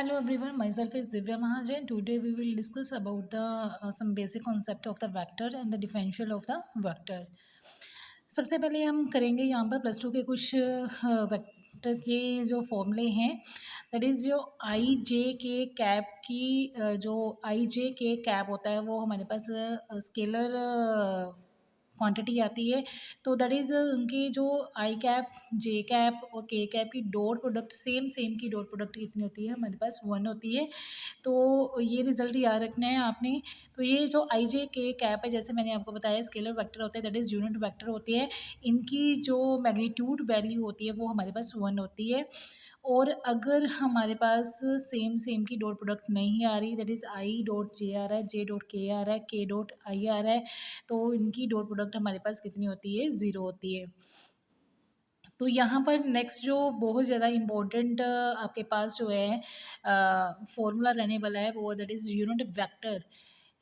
Hello everyone, myself is Divya Mahajan. Today we will discuss about the some basic concept of the vector and the differential of the vector. सबसे पहले हम करेंगे यहाँ पर plus two के कुछ vector के जो फॉर्मूले हैं, दैट इज़ जो आई जे के कैप की जो आई जे के कैप होता है वो हमारे पास स्केलर क्वांटिटी आती है। तो दैट इज़ उनकी जो आई कैप जे कैप और के कैप की डॉट प्रोडक्ट सेम की डॉट प्रोडक्ट कितनी होती है, हमारे पास 1 होती है। तो ये रिजल्ट याद रखना है आपने। तो ये जो आई जे के कैप है, जैसे मैंने आपको बताया स्केलर वेक्टर होते हैं, दैट इज़ यूनिट वेक्टर होती है। इनकी जो मैग्नीट्यूड वैल्यू होती है वो हमारे पास 1 होती है। और अगर हमारे पास सेम की डॉट प्रोडक्ट नहीं आ रही, that is I dot J आ रहा है, जे डॉट के आ रहा है, के डॉट आई आ रहा है, तो इनकी डॉट प्रोडक्ट हमारे पास कितनी होती है, 0 होती है। तो यहाँ पर नेक्स्ट जो बहुत ज़्यादा इम्पोर्टेंट आपके पास जो है फॉर्मूला रहने वाला है वो दैट इज़ यूनिट वेक्टर।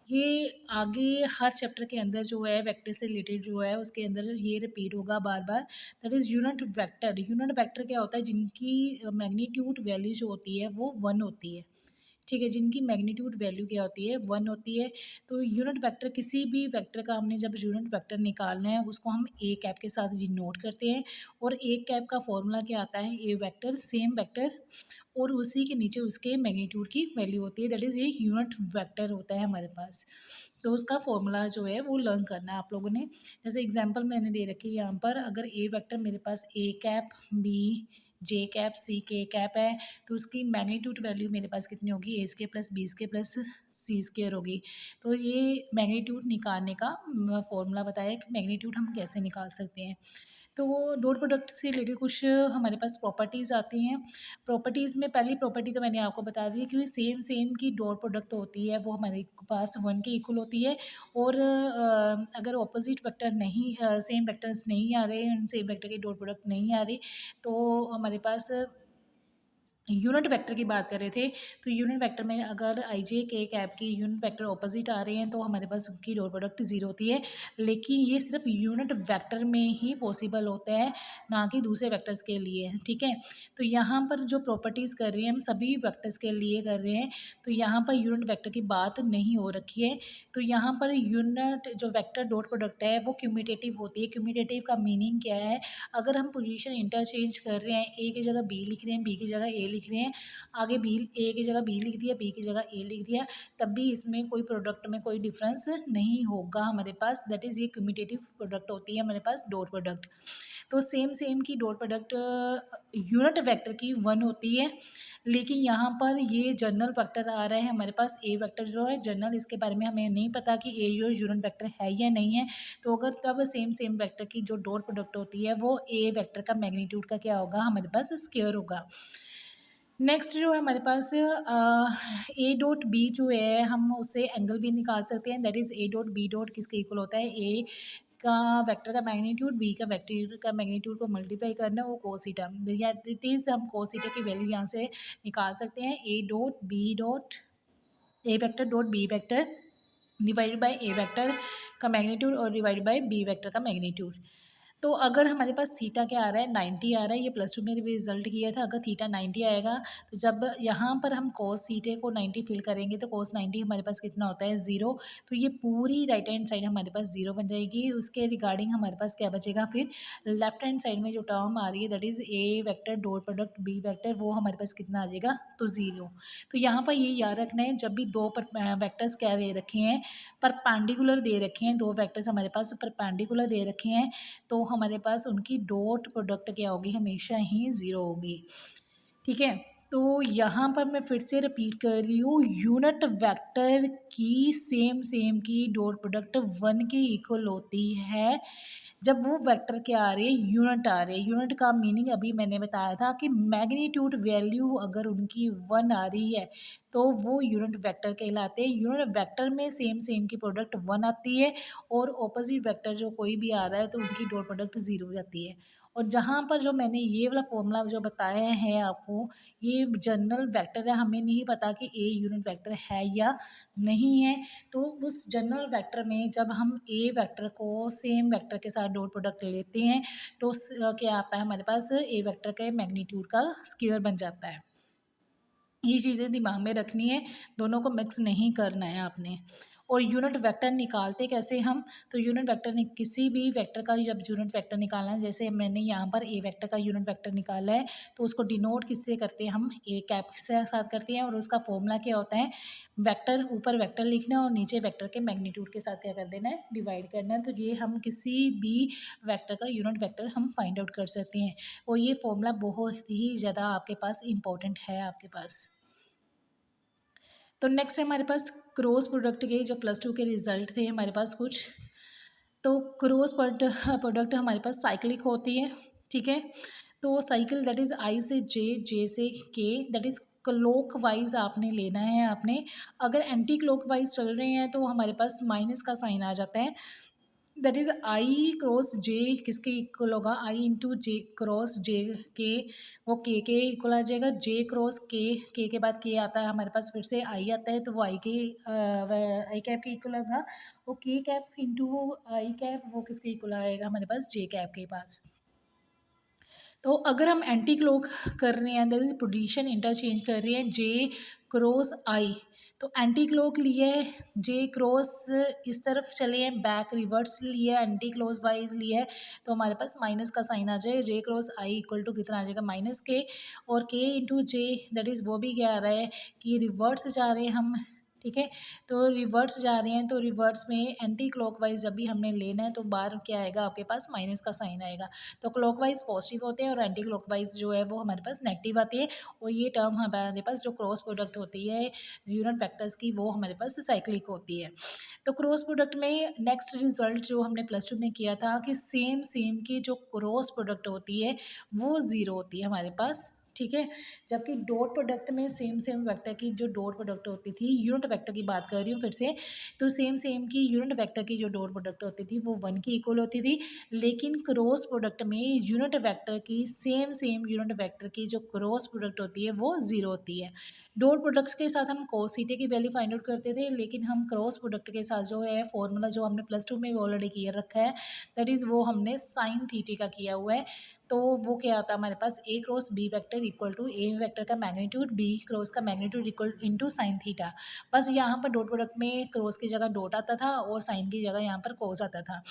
ये आगे हर चैप्टर के अंदर जो है वेक्टर से रिलेटेड जो है उसके अंदर ये रिपीट होगा बार बार। That is unit vector. Unit vector क्या होता है, जिनकी मैग्नीट्यूड वैल्यू जो होती है वो 1 होती है। ठीक है, जिनकी मैग्नीट्यूड वैल्यू क्या होती है, 1 होती है। तो यूनिट वेक्टर, किसी भी वेक्टर का हमने जब यूनिट वेक्टर निकालना है उसको हम ए कैप के साथ डिनोट करते हैं। और ए कैप का फॉर्मूला क्या आता है, ए वेक्टर सेम वेक्टर और उसी के नीचे उसके मैग्नीट्यूड की वैल्यू होती है, दैट इज़ ये यूनिट वेक्टर होता है हमारे पास। तो उसका फॉर्मूला जो है वो लर्न करना है आप लोगों ने। जैसे एग्जांपल मैंने दे रखी है यहाँ पर, अगर ए वेक्टर मेरे पास A cap B J cap C K cap है, तो उसकी मैग्नीट्यूड वैल्यू मेरे पास कितनी होगी, A square plus B square plus C square होगी। तो ये मैग्नीट्यूड निकालने का फॉर्मूला बताया कि मैग्नीट्यूड हम कैसे निकाल सकते हैं। तो वो डॉट प्रोडक्ट से रिलेटेड कुछ हमारे पास प्रॉपर्टीज़ आती हैं। प्रॉपर्टीज़ में पहली प्रॉपर्टी तो मैंने आपको बता दी, क्योंकि सेम की डॉट प्रोडक्ट होती है वो हमारे पास 1 के इक्वल होती है। और अगर ऑपोजिट वेक्टर नहीं, सेम वेक्टर्स नहीं आ रहे, सेम वेक्टर की डॉट प्रोडक्ट नहीं आ रही, तो हमारे पास यूनिट वेक्टर की बात कर रहे थे। तो यूनिट वेक्टर में अगर आई जे के कैप की यूनिट वेक्टर ऑपोजिट आ रहे हैं तो हमारे पास उनकी डॉट प्रोडक्ट 0 होती है। लेकिन ये सिर्फ यूनिट वेक्टर में ही पॉसिबल होता है, ना कि दूसरे वेक्टर्स के लिए। ठीक है, तो यहाँ पर जो प्रॉपर्टीज़ कर रहे हैं हम सभी वेक्टर्स के लिए कर रहे हैं। तो यहाँ पर यूनिट वेक्टर की बात नहीं हो रखी है। तो यहाँ पर यूनिट जो वेक्टर डॉट प्रोडक्ट है वो क्यूमिटेटिव होती है। क्यूमिटेटिव का मीनिंग क्या है, अगर हम पोजीशन इंटरचेंज कर रहे हैं, ए की जगह बी लिख रहे हैं, बी की जगह ए लिख रहे हैं, आगे बी ए की जगह बी लिख दिया, बी की जगह ए लिख दिया, तब भी इसमें कोई प्रोडक्ट में कोई डिफरेंस नहीं होगा हमारे पास। दैट इज़ ये क्यूमिटेटिव प्रोडक्ट होती है हमारे पास डॉट प्रोडक्ट। तो सेम की डॉट प्रोडक्ट यूनिट वेक्टर की 1 होती है। लेकिन यहाँ पर ये जनरल वेक्टर आ रहा है हमारे पास, ए वेक्टर जो है जनरल, इसके बारे में हमें नहीं पता कि ए जो यूनिट वेक्टर है या नहीं है। तो अगर तब सेम वेक्टर की जो डॉट प्रोडक्ट होती है वो ए वेक्टर का मैग्नीट्यूड का क्या होगा, हमारे पास स्क्वायर होगा। नेक्स्ट जो है हमारे पास ए डॉट बी जो है हम उससे एंगल भी निकाल सकते हैं। That is A dot B dot किसके इक्वल होता है, ए का वेक्टर का मैग्नीट्यूड बी का वेक्टर का मैग्नीट्यूड को मल्टीप्लाई करना, वो कोस थीटा, या इस हम कोस थीटा की वैल्यू यहाँ से निकाल सकते हैं। A dot B dot A vector dot B vector divided by A vector का मैग्नीट्यूड और डिवाइडेड बाय बी वेक्टर का मैग्नीट्यूड। तो अगर हमारे पास थीटा क्या आ रहा है, 90 आ रहा है। ये प्लस टू में भी रिजल्ट किया था, अगर थीटा 90 आएगा तो जब यहाँ पर हम कोस थीटे को 90 फिल करेंगे तो कोस 90 हमारे पास कितना होता है, 0। तो ये पूरी राइट हैंड साइड हमारे पास 0 बन जाएगी। उसके रिगार्डिंग हमारे पास क्या बचेगा, फिर लेफ्ट हैंड साइड में जो टर्म आ रही है that is A vector dot product B vector, वो हमारे पास कितना आ जाएगा, तो 0। तो यहाँ पर ये याद रखना है, जब भी दो वेक्टर्स क्या दे रखे हैं, परपेंडिकुलर दे रखे हैं, दो वेक्टर्स हमारे पास परपेंडिकुलर दे रखे हैं, तो हमारे पास उनकी डॉट प्रोडक्ट क्या होगी, हमेशा ही 0 होगी। ठीक है, तो यहाँ पर मैं फिर से रिपीट कर रही हूँ, यूनिट वेक्टर की सेम की डॉट प्रोडक्ट 1 के इक्वल होती है जब वो वेक्टर क्या आ रहे हैं, यूनिट आ रहे हैं। यूनिट का मीनिंग अभी मैंने बताया था कि मैग्नीट्यूड वैल्यू अगर उनकी 1 आ रही है तो वो यूनिट वेक्टर कहलाते हैं। यूनिट वेक्टर में सेम की प्रोडक्ट 1 आती है और ऑपोजिट वेक्टर जो कोई भी आ रहा है तो उनकी डॉट प्रोडक्ट 0 हो जाती है। और जहाँ पर जो मैंने ये वाला फॉर्मूला जो बताया है आपको, ये जनरल वेक्टर है, हमें नहीं पता कि ए यूनिट वेक्टर है या नहीं है। तो उस जनरल वेक्टर में जब हम ए वेक्टर को सेम वेक्टर के साथ डॉट प्रोडक्ट लेते हैं तो क्या आता है हमारे पास, ए वेक्टर के मैग्नीट्यूड का स्क्वायर बन जाता है। ये चीज़ें दिमाग में रखनी है, दोनों को मिक्स नहीं करना है आपने। और यूनिट वेक्टर निकालते कैसे हम, तो यूनिट वेक्टर ने किसी भी वेक्टर का जब यूनिट वेक्टर निकालना है, जैसे मैंने यहाँ पर ए वेक्टर का यूनिट वेक्टर निकाला है, तो उसको डिनोट किससे करते हैं, हम ए कैप से साथ करते हैं। और उसका फॉर्मूला क्या होता है, वेक्टर ऊपर वेक्टर लिखना है और नीचे वेक्टर के मैग्नीट्यूड के साथ क्या कर देना है, डिवाइड करना है। तो ये हम किसी भी वेक्टर का यूनिट वेक्टर हम फाइंड आउट कर सकते हैं। और ये फॉर्मूला बहुत ही ज़्यादा आपके पास इंपॉर्टेंट है आपके पास। तो नेक्स्ट है हमारे पास क्रॉस प्रोडक्ट के जो +2 के रिजल्ट थे हमारे पास कुछ। तो क्रॉस प्रोडक्ट हमारे पास साइक्लिक होती है, ठीक है। तो साइकिल दैट इज़ आई से जे, जे से के, दैट इज़ क्लॉक वाइज आपने लेना है आपने। अगर एंटी क्लॉक वाइज चल रहे हैं तो हमारे पास माइनस का साइन आ जाता है। दैट इज़ आई क्रॉस जे किसके इक्वल होगा, आई इंटू जे क्रॉस जे के, वो के इक्वल आ जाएगा। जे क्रॉस के के बाद के आता है हमारे पास, फिर से आई आता है तो वो आई कैप के इक्वल होगा। वो के कैप इंटू आई कैप वो किसके इक्वल आएगा हमारे पास, जे कैप के पास। तो अगर हम एंटी क्लॉक कर रहे हैं, दैट इज पोजीशन इंटरचेंज कर रहे हैं, जे क्रॉस आई, तो एंटी क्लॉक लिए जे क्रॉस इस तरफ चले हैं, बैक रिवर्स लिए एंटी क्लॉक वाइज लिए, तो हमारे पास माइनस का साइन आ जाएगा। जे क्रॉस आई इक्वल टू कितना आ जाएगा, माइनस के, और के इंटू जे दैट इज़ वो भी क्या आ रहा है कि रिवर्स जा रहे हैं हम, ठीक है। तो रिवर्स जा रहे हैं, तो रिवर्स में एंटी क्लॉकवाइज जब भी हमने लेना है तो बाहर क्या आएगा आपके पास, माइनस का साइन आएगा। तो क्लॉकवाइज पॉजिटिव होते हैं और एंटी क्लॉकवाइज जो है वो हमारे पास नेगेटिव आती है। और ये टर्म हमारे पास जो क्रॉस प्रोडक्ट होती है यूनिट वेक्टर्स की, वो हमारे पास साइक्लिक होती है। तो क्रॉस प्रोडक्ट में नेक्स्ट रिजल्ट जो हमने +2 में किया था कि सेम सेम की जो क्रॉस प्रोडक्ट होती है वो ज़ीरो होती है हमारे पास, ठीक है। जबकि डॉट प्रोडक्ट में सेम सेम वेक्टर की जो डॉट प्रोडक्ट होती थी, यूनिट वेक्टर की बात कर रही हूँ फिर से, तो सेम सेम की यूनिट वेक्टर की जो डॉट प्रोडक्ट होती थी वो 1 की इक्वल होती थी। लेकिन क्रॉस प्रोडक्ट में यूनिट वेक्टर की सेम सेम यूनिट वेक्टर की जो क्रॉस प्रोडक्ट होती है वो ज़ीरो होती है। डॉट प्रोडक्ट्स के साथ हम cos थीटा की वैल्यू फाइंड आउट करते थे, लेकिन हम क्रॉस प्रोडक्ट के साथ जो है फॉर्मूला जो हमने +2 में ऑलरेडी किया रखा है, दैट इज़ वो हमने साइन थीटा का किया हुआ है। तो वो क्या आता है हमारे पास, A cross B vector equal to A vector का मैग्नीट्यूड बी क्रॉस का magnitude equal into sine theta. बस यहाँ पर डॉट प्रोडक्ट में क्रॉस की जगह डॉट आता था और साइन की जगह यहाँ पर कॉस आता था।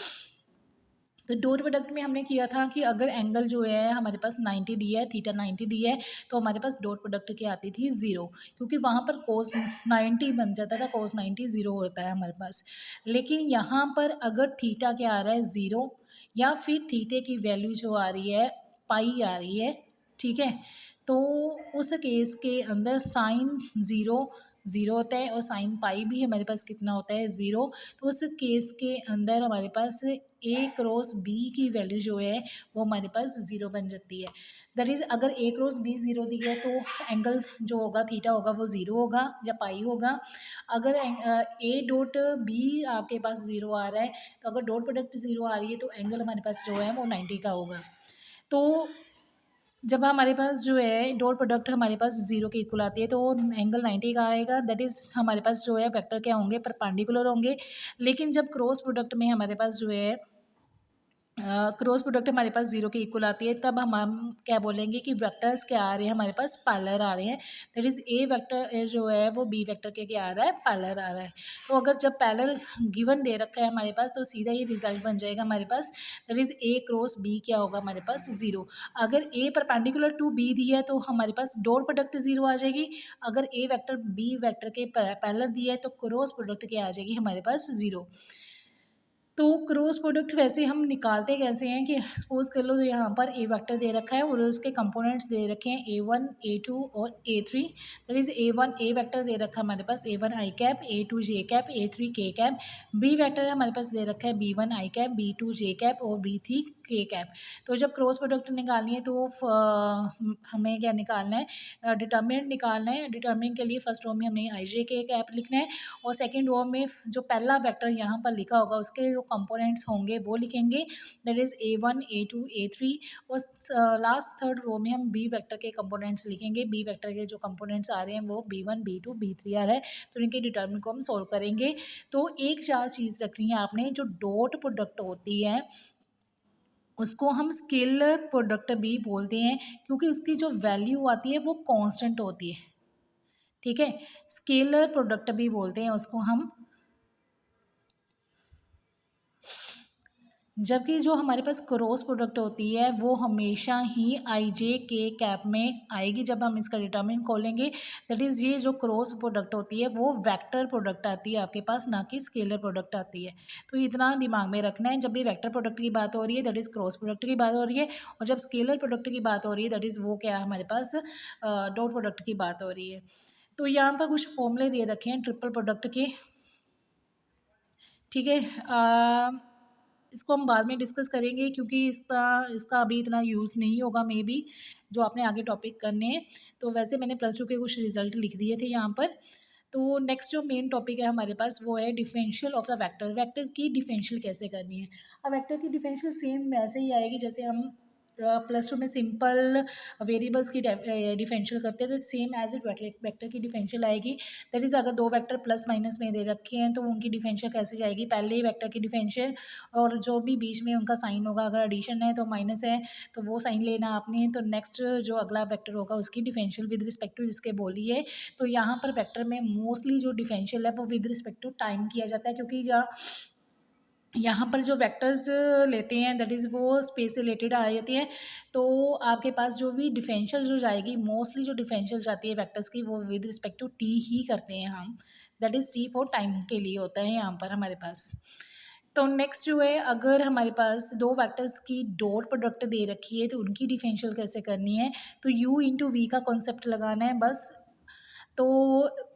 तो डॉट प्रोडक्ट में हमने किया था कि अगर एंगल जो है हमारे पास 90 दिया है, थीटा 90 दिया है, तो हमारे पास डॉट प्रोडक्ट की आती थी ज़ीरो, क्योंकि वहाँ पर कोस 90 बन जाता था, कोस 90 ज़ीरो होता है हमारे पास। लेकिन यहाँ पर अगर थीटा क्या आ रहा है, ज़ीरो, या फिर थीटे की वैल्यू जो आ रही है पाई आ रही है, ठीक है। तो उस केस के अंदर साइन ज़ीरो ज़ीरो होता है और साइन पाई भी हमारे पास कितना होता है, ज़ीरो। तो उस केस के अंदर हमारे पास ए क्रॉस बी की वैल्यू जो है वो हमारे पास ज़ीरो बन जाती है। दैट इज़ अगर ए क्रॉस बी ज़ीरो दी है तो एंगल जो होगा थीटा होगा वो ज़ीरो होगा या पाई होगा। अगर ए डॉट बी आपके पास ज़ीरो आ रहा है, तो अगर डॉट प्रोडक्ट ज़ीरो आ रही है तो एंगल हमारे पास जो है वो 90 का होगा। तो जब हमारे पास जो है डॉट प्रोडक्ट हमारे पास ज़ीरो के इक्वल आती है तो एंगल 90 का आएगा। दैट इज़ हमारे पास जो है वेक्टर क्या होंगे, परपेंडिकुलर होंगे। लेकिन जब क्रॉस प्रोडक्ट में हमारे पास जो है क्रॉस प्रोडक्ट हमारे पास ज़ीरो के इक्वल आती है, तब हम क्या बोलेंगे कि वेक्टर्स क्या आ रहे हैं हमारे पास, पैरेलल आ रहे हैं। दैट इज़ ए वेक्टर जो है वो बी वेक्टर के क्या आ रहा है, पैरेलल आ रहा है। तो अगर जब पैरेलल गिवन दे रखा है हमारे पास तो सीधा ये रिजल्ट बन जाएगा हमारे पास। That is A cross B क्या होगा हमारे पास, ज़ीरो। अगर ए परपेंडिकुलर टू बी दिया है तो हमारे पास डॉट प्रोडक्ट ज़ीरो आ जाएगी। अगर ए वेक्टर बी वेक्टर के पैरेलल दिया है तो क्रॉस प्रोडक्ट क्या आ जाएगी हमारे पास, ज़ीरो। तो क्रॉस प्रोडक्ट वैसे हम निकालते कैसे हैं कि सपोज कर लो यहाँ पर ए वेक्टर दे रखा है और उसके कंपोनेंट्स दे रखे हैं A1 A2 और A3। That is A1 A vector दे रखा है हमारे पास A1 आई कैप, A2 जे कैप, A3 के कैप। बी वेक्टर हमारे पास दे रखा है B1 आई कैप, B2 जे कैप और B3 के कैप। तो जब क्रॉस प्रोडक्ट निकालनी है तो हमें क्या निकालना है, डिटर्मिनेंट निकालना है। डिटर्मिनेंट के लिए फर्स्ट रो में हमने आई जे के कैप लिखना है और सेकेंड रो में जो पहला वेक्टर यहाँ पर लिखा होगा उसके जो कंपोनेंट्स होंगे वो लिखेंगे। That is A1 A2 A3। और लास्ट थर्ड रो में हम बी वेक्टर के कंपोनेंट्स लिखेंगे। बी वेक्टर के जो कंपोनेंट्स आ रहे हैं वो B1 B2 B3 आ रहा है, तो इनके डिटर्मिनेंट को हम सॉल्व करेंगे। तो एक चार चीज़ रखनी है आपने, जो डॉट प्रोडक्ट होती है उसको हम स्केलर प्रोडक्ट भी बोलते हैं, क्योंकि उसकी जो वैल्यू आती है वो कांस्टेंट होती है। ठीक है। स्केलर प्रोडक्ट भी बोलते हैं उसको हम। जबकि जो हमारे पास क्रॉस प्रोडक्ट होती है वो हमेशा ही आई जे के कैप में आएगी जब हम इसका डिटर्मिनेंट खोलेंगे। दैट इज़ ये जो क्रॉस प्रोडक्ट होती है वो वेक्टर प्रोडक्ट आती है आपके पास, ना कि स्केलर प्रोडक्ट आती है। तो इतना दिमाग में रखना है, जब भी वेक्टर प्रोडक्ट की बात हो रही है दैट इज़ क्रॉस प्रोडक्ट की बात हो रही है, और जब स्केलर प्रोडक्ट की बात हो रही है दैट इज़ वो क्या है हमारे पास डॉट प्रोडक्ट की बात हो रही है। तो यहाँ पर कुछ फॉर्मूले दे रखे हैं ट्रिपल प्रोडक्ट के, ठीक है। इसको हम बाद में डिस्कस करेंगे क्योंकि इसका इसका अभी इतना यूज़ नहीं होगा मे बी, जो आपने आगे टॉपिक करने हैं। तो वैसे मैंने प्लस टू के कुछ रिजल्ट लिख दिए थे यहाँ पर। तो नेक्स्ट जो मेन टॉपिक है हमारे पास वो है differential of the vector. Vector की डिफरेंशियल कैसे करनी है। अब वेक्टर की डिफरेंशियल सेम वैसे ही आएगी जैसे हम प्लस टू में सिंपल वेरिएबल्स की डिफरेंशियल करते हैं, तो सेम एज इट वेक्टर की डिफरेंशियल आएगी। दैट इज़ अगर दो वेक्टर प्लस माइनस में दे रखे हैं तो उनकी डिफरेंशियल कैसे जाएगी, पहले ही वेक्टर की डिफरेंशियल और जो भी बीच में उनका साइन होगा, अगर एडिशन है तो माइनस है तो वो साइन लेना आपने। तो नेक्स्ट जो अगला वेक्टर होगा उसकी डिफरेंशियल विद रिस्पेक्ट टू जिसके बोली है। तो यहाँ पर वेक्टर में मोस्टली जो डिफरेंशियल है वो विद रिस्पेक्ट टू टाइम किया जाता है, क्योंकि यहाँ पर जो वेक्टर्स लेते हैं दैट इज़ वो स्पेस से रिलेटेड आ जाती हैं। तो आपके पास जो भी डिफरेंशियल जो जाएगी, मोस्टली जो डिफरेंशियल जाती है वेक्टर्स की वो विद रिस्पेक्ट टू टी ही करते हैं हम। That is T for time के लिए होता है यहाँ पर हमारे पास। तो नेक्स्ट जो है, अगर हमारे पास दो वेक्टर्स की डॉट प्रोडक्ट दे रखी है तो उनकी डिफरेंशियल कैसे करनी है। तो u इंटू वी का कॉन्सेप्ट लगाना है बस। तो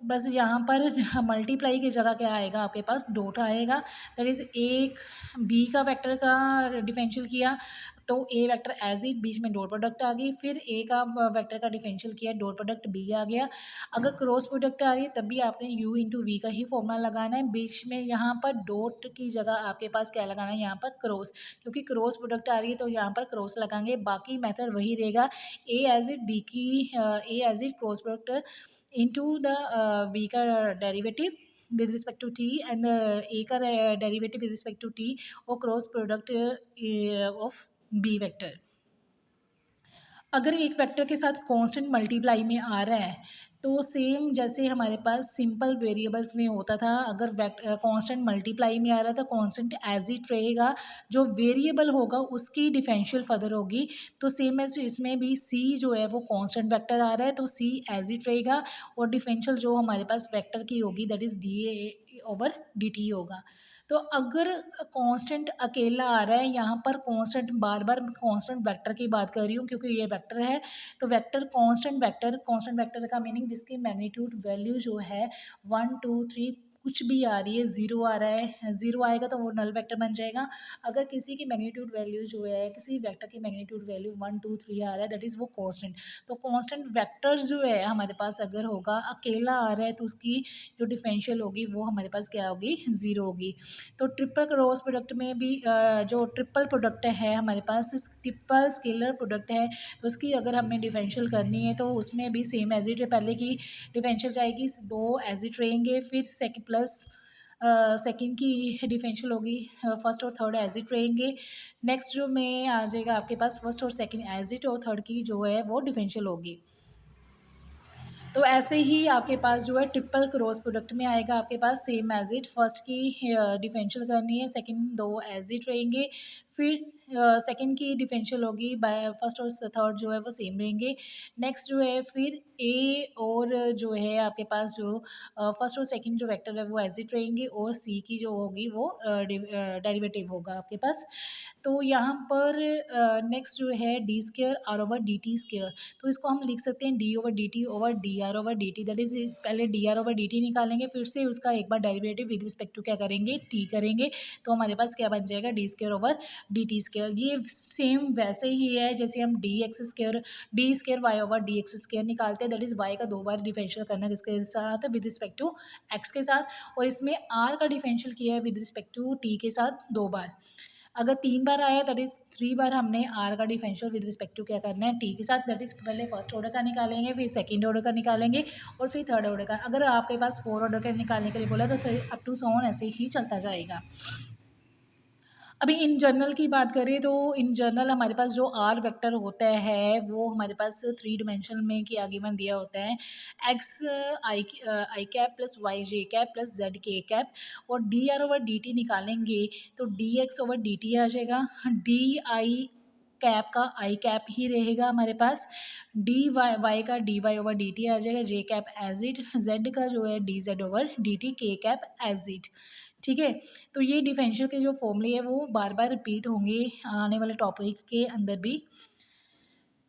बस यहाँ पर मल्टीप्लाई की जगह क्या आएगा आपके पास, डॉट आएगा। दैट इज़ एक बी का वेक्टर का डिफरेंशियल किया तो ए वेक्टर एज इट बीच में डॉट प्रोडक्ट आ गई, फिर ए का वेक्टर का डिफरेंशियल किया डॉट प्रोडक्ट बी आ गया। अगर क्रॉस प्रोडक्ट आ रही है तब भी आपने u इंटू वी का ही फॉर्मूला लगाना है, बीच में यहाँ पर डॉट की जगह आपके पास क्या लगाना है यहाँ पर क्रॉस, क्योंकि क्रॉस प्रोडक्ट आ रही है तो यहाँ पर क्रॉस लगाएंगे। बाकी मेथड वही रहेगा, ए एज इट बी की A as it cross product into the b का derivative with respect to t and a का derivative with respect to t और cross product of b vector. अगर एक वेक्टर के साथ कांस्टेंट मल्टीप्लाई में आ रहा है तो सेम जैसे हमारे पास सिंपल वेरिएबल्स में होता था, अगर कांस्टेंट मल्टीप्लाई में आ रहा था कांस्टेंट एज इट रहेगा, जो वेरिएबल होगा उसकी डिफरेंशियल फर्दर होगी। तो सेम एज इसमें भी c जो है वो कांस्टेंट वेक्टर आ रहा है तो c एज इट रहेगा, और डिफरेंशियल जो हमारे पास वेक्टर की होगी that is D over D T होगा। तो अगर कांस्टेंट अकेला आ रहा है, यहाँ पर कांस्टेंट बार बार कांस्टेंट वेक्टर की बात कर रही हूँ क्योंकि ये वेक्टर है। तो कांस्टेंट वेक्टर का मीनिंग जिसकी मैग्नीट्यूड वैल्यू जो है 1 2 3 कुछ भी आ रही है, ज़ीरो आ रहा है, ज़ीरो आएगा तो वो नल वेक्टर बन जाएगा। अगर किसी की मैग्नीट्यूड वैल्यू जो है, किसी वेक्टर की मैग्नीट्यूड वैल्यू 1 2 3 आ रहा है दैट इज़ वो कांस्टेंट। तो कांस्टेंट वेक्टर्स जो है हमारे पास अगर होगा अकेला आ रहा है तो उसकी जो डिफरेंशियल होगी वो हमारे पास क्या होगी, ज़ीरो होगी। तो ट्रिपल क्रॉस प्रोडक्ट में भी जो ट्रिपल प्रोडक्ट है हमारे पास ट्रिपल स्केलर प्रोडक्ट है, तो उसकी अगर हमें डिफरेंशियल करनी है तो उसमें भी सेम एज इट पहले की डिफरेंशियल जाएगी, दो एज इट रहेंगे, फिर सेकंड प्लस सेकंड की डिफरेंशियल होगी, फर्स्ट और थर्ड एज इट रहेंगे। नेक्स्ट जो में आ जाएगा आपके पास फर्स्ट और सेकंड एज इट, और थर्ड की जो है वो डिफरेंशियल होगी। तो ऐसे ही आपके पास जो है ट्रिपल क्रॉस प्रोडक्ट में आएगा आपके पास सेम एज इट, फर्स्ट की डिफरेंशियल करनी है, सेकंड दो एज इट रहेंगे, फिर सेकंड की डिफरेंशियल होगी बाय फर्स्ट और थर्ड जो है वो सेम रहेंगे। नेक्स्ट जो है फिर ए और जो है आपके पास जो फर्स्ट और सेकंड जो वेक्टर है वो एज इट रहेंगे, और सी की जो होगी वो डेरिवेटिव होगा आपके पास। तो यहाँ पर नेक्स्ट जो है D square R over D T square, तो इसको हम लिख सकते हैं D over D T over D R over D T. That is पहले D R over D T निकालेंगे, फिर से उसका एक बार डेरिवेटिव विद रिस्पेक्ट टू क्या करेंगे, टी करेंगे, तो हमारे पास क्या बन जाएगा D square over D T square. ये सेम वैसे ही है जैसे हम D square Y over D X square निकालते हैं। दैट इज वाई का दो बार डिफरेंशियल करना किसके साथ, विद रिस्पेक्ट टू एक्स के साथ, और इसमें आर का डिफरेंशियल किया है विद रिस्पेक्ट टू टी के साथ दो बार। अगर तीन बार आया दैट इज थ्री बार हमने आर का डिफरेंशियल विद रिस्पेक्ट टू क्या करना है, टी के साथ। दैट इज पहले फर्स्ट ऑर्डर का निकालेंगे, फिर सेकंड ऑर्डर का निकालेंगे, और फिर थर्ड ऑर्डर का। अगर आपके पास फोर ऑर्डर का निकालने के लिए बोला तो अप टू सो ऑन ऐसे ही चलता जाएगा। अभी इन जनरल की बात करें तो इन जनरल हमारे पास जो आर वेक्टर होता है वो हमारे पास थ्री डिमेंशन में क्या गिवन दिया होता है, X I cap plus Y J cap plus Z K cap, और D R over D T निकालेंगे तो D X over D T आ जाएगा, डी आई कैप का आई कैप ही रहेगा हमारे पास, डी वाई वाई का D Y over D T आ जाएगा, J cap as it, Z का जो है D Z over D T, K cap as it. ठीक है, तो ये डिफरेंशियल के जो फॉर्मूले है वो बार बार रिपीट होंगे आने वाले टॉपिक के अंदर भी।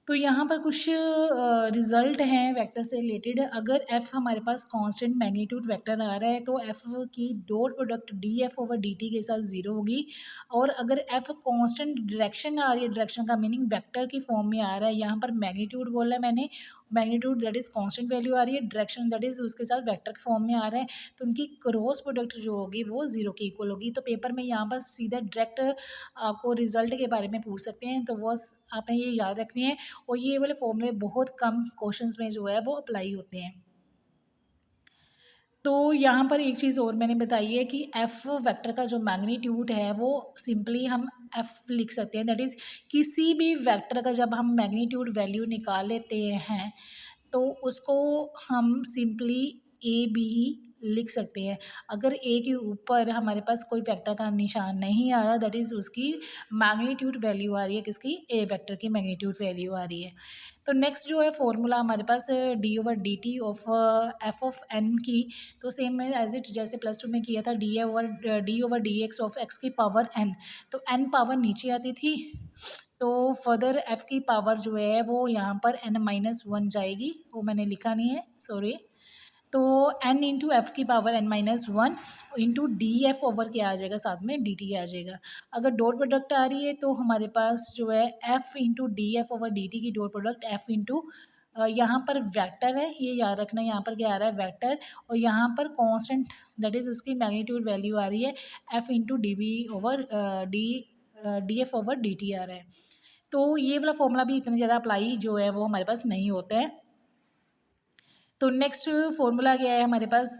तो यहाँ पर कुछ रिजल्ट हैं वेक्टर से रिलेटेड। अगर एफ हमारे पास कांस्टेंट मैग्नीट्यूड वेक्टर आ रहा है तो एफ की dot product D F over D T के साथ ज़ीरो होगी, और अगर एफ कांस्टेंट डायरेक्शन आ रही है, डायरेक्शन का मीनिंग वेक्टर की फॉर्म में आ रहा है, यहाँ पर मैग्नीट्यूड बोला है मैंने, magnitude that is constant value आ रही है, डायरेक्शन दैट इज़ उसके साथ वेक्टर के फॉर्म में आ रहा है, तो उनकी क्रॉस प्रोडक्ट जो होगी वो ज़ीरो के इक्वल होगी। तो पेपर में यहाँ पर सीधा डायरेक्ट आपको रिजल्ट के बारे में पूछ सकते हैं, तो वो आपने ये याद रखनी है, और ये वाले फॉर्मूले बहुत कम क्वेश्चंस में जो है वो अप्लाई होते हैं। तो यहाँ पर एक चीज़ और मैंने बताई है कि एफ वेक्टर का जो मैग्नीट्यूड है वो सिंपली हम एफ लिख सकते हैं, दैट इज़ किसी भी वेक्टर का जब हम मैग्नीट्यूड वैल्यू निकाल लेते हैं तो उसको हम सिंपली ए बी लिख सकते हैं। अगर ए के ऊपर हमारे पास कोई वेक्टर का निशान नहीं आ रहा, दैट इज़ उसकी मैग्नीट्यूड वैल्यू आ रही है, किसकी, ए वेक्टर की मैग्नीट्यूड वैल्यू आ रही है। तो नेक्स्ट जो है फॉर्मूला हमारे पास D over D T of F of N की, तो सेम है एज इट जैसे प्लस टू में किया था, D over D X of X की पावर एन, तो एन पावर नीचे आती थी, तो फर्दर एफ़ की पावर जो है वो यहाँ पर एन माइनस वन जाएगी, वो मैंने लिखा नहीं है, सॉरी। तो एन इंटू एफ़ की power N minus one into D F over क्या आ जाएगा, साथ में डी टी आ जाएगा। अगर डॉट प्रोडक्ट आ रही है तो हमारे पास जो है F into D F over D T की डॉट प्रोडक्ट एफ़ इंटू यहाँ पर वेक्टर है, ये याद रखना, यहाँ पर क्या आ रहा है, वेक्टर, और यहाँ पर कांस्टेंट दैट इज़ उसकी मैग्नीट्यूड वैल्यू आ रही है F into D B over D F over D T आ रहा है। तो ये वाला फॉर्मूला भी इतने ज़्यादा अप्लाई जो है वो हमारे पास नहीं होता है। तो नेक्स्ट फॉर्मूला क्या है हमारे पास,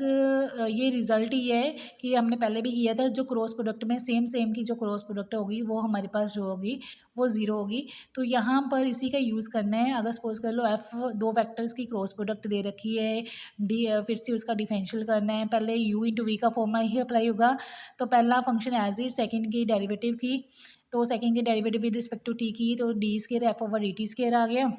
ये रिज़ल्ट ही है कि हमने पहले भी किया था, जो क्रॉस प्रोडक्ट में सेम की जो क्रॉस प्रोडक्ट होगी वो हमारे पास जो होगी वो ज़ीरो होगी। तो यहाँ पर इसी का यूज़ करना है। अगर सपोज कर लो एफ दो वेक्टर्स की क्रॉस प्रोडक्ट दे रखी है, डी फिर से उसका डिफरेंशियल करना है, पहले यू इंटू वी का फॉर्मूला ही अप्लाई होगा। तो पहला फंक्शन एज इज, सेकेंड की डेरिवेटिव की, तो सेकेंड की derivative with respect to T की, तो D square F over D T square आ गया।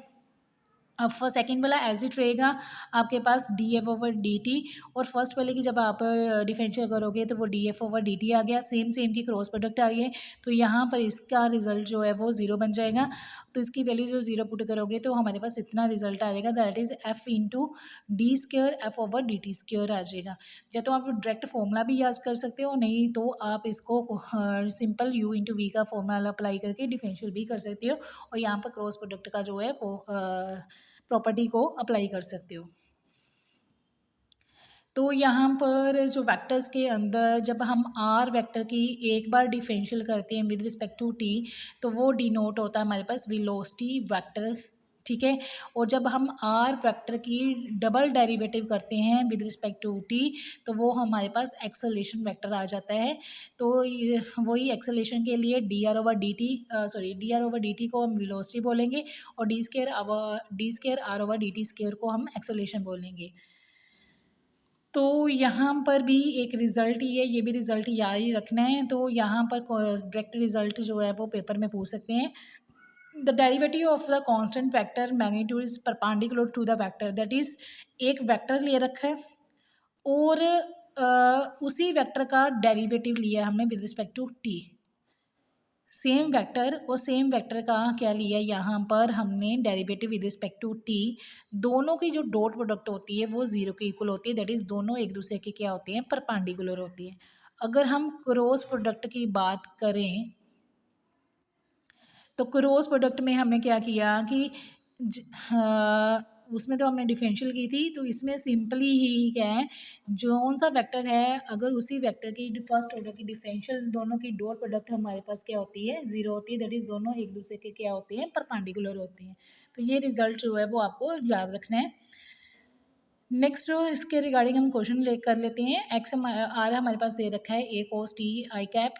अब सेकंड वाला एज इट रहेगा आपके पास D F over D T, और फर्स्ट वाले की जब आप डिफरेंशियल करोगे तो वो D F over D T आ गया, सेम की क्रॉस प्रोडक्ट आ रही है, तो यहाँ पर इसका रिजल्ट जो है वो ज़ीरो बन जाएगा। तो इसकी वैल्यू जो ज़ीरो पुट करोगे तो हमारे पास इतना रिजल्ट आ जाएगा, that is F into D square F over D T square आ जाएगा। या तो आप डायरेक्ट फॉर्मूला भी याद कर सकते हो, नहीं तो आप इसको सिंपल यू इंटू वी का फॉर्मूला अप्लाई करके डिफरेंशियल भी कर सकते हो, और यहाँ पर क्रॉस प्रोडक्ट का जो है वो प्रॉपर्टी को अप्लाई कर सकते हो। तो यहाँ पर जो वेक्टर्स के अंदर जब हम आर वेक्टर की एक बार डिफरेंशियल करते हैं विद रिस्पेक्ट टू टी, तो वो डिनोट होता है हमारे पास वेलोसिटी वेक्टर, ठीक है। और जब हम आर वेक्टर की डबल डेरिवेटिव करते हैं विद रिस्पेक्ट टू टी, तो वो हमारे पास एक्सेलरेशन वेक्टर आ जाता है। तो वही एक्सेलरेशन के लिए D R over D T D R over D T को हम वेलोसिटी बोलेंगे, और D square R over D T square को हम एक्सेलरेशन बोलेंगे। तो यहाँ पर भी एक रिज़ल्ट ही है, ये भी रिज़ल्ट याद ही रखना है। तो यहाँ पर डायरेक्ट रिज़ल्ट जो है वो पेपर में पूछ सकते हैं। The derivative of the constant vector magnitude is perpendicular to the vector, that is एक वेक्टर ले रखा है और उसी वेक्टर का डेरिवेटिव लिया हमने with respect to T. Same vector और सेम वेक्टर का क्या लिया यहाँ पर हमने derivative with respect to T, दोनों की जो डॉट प्रोडक्ट होती है वो ज़ीरो के इक्वल होती है, दैट इज़ दोनों एक दूसरे के क्या होती हैं, परपेंडिकुलर होती है। अगर हम क्रॉस प्रोडक्ट की बात करें तो क्रॉस प्रोडक्ट में हमने क्या किया कि उसमें तो हमने डिफरेंशियल की थी, तो इसमें सिंपली ही क्या है, कौन सा वेक्टर है अगर उसी वेक्टर की फर्स्ट ऑर्डर की डिफरेंशियल दोनों की डॉट प्रोडक्ट हमारे पास क्या होती है, ज़ीरो होती है, दैट इज़ दोनों एक दूसरे के क्या होती हैं, परपेंडिकुलर होती हैं। तो ये रिजल्ट जो है वो आपको याद रखना है। नेक्स्ट जो इसके रिगार्डिंग हम क्वेश्चन कर लेते हैं। एक्स आर हमारे पास दे रखा है A cos T I cap,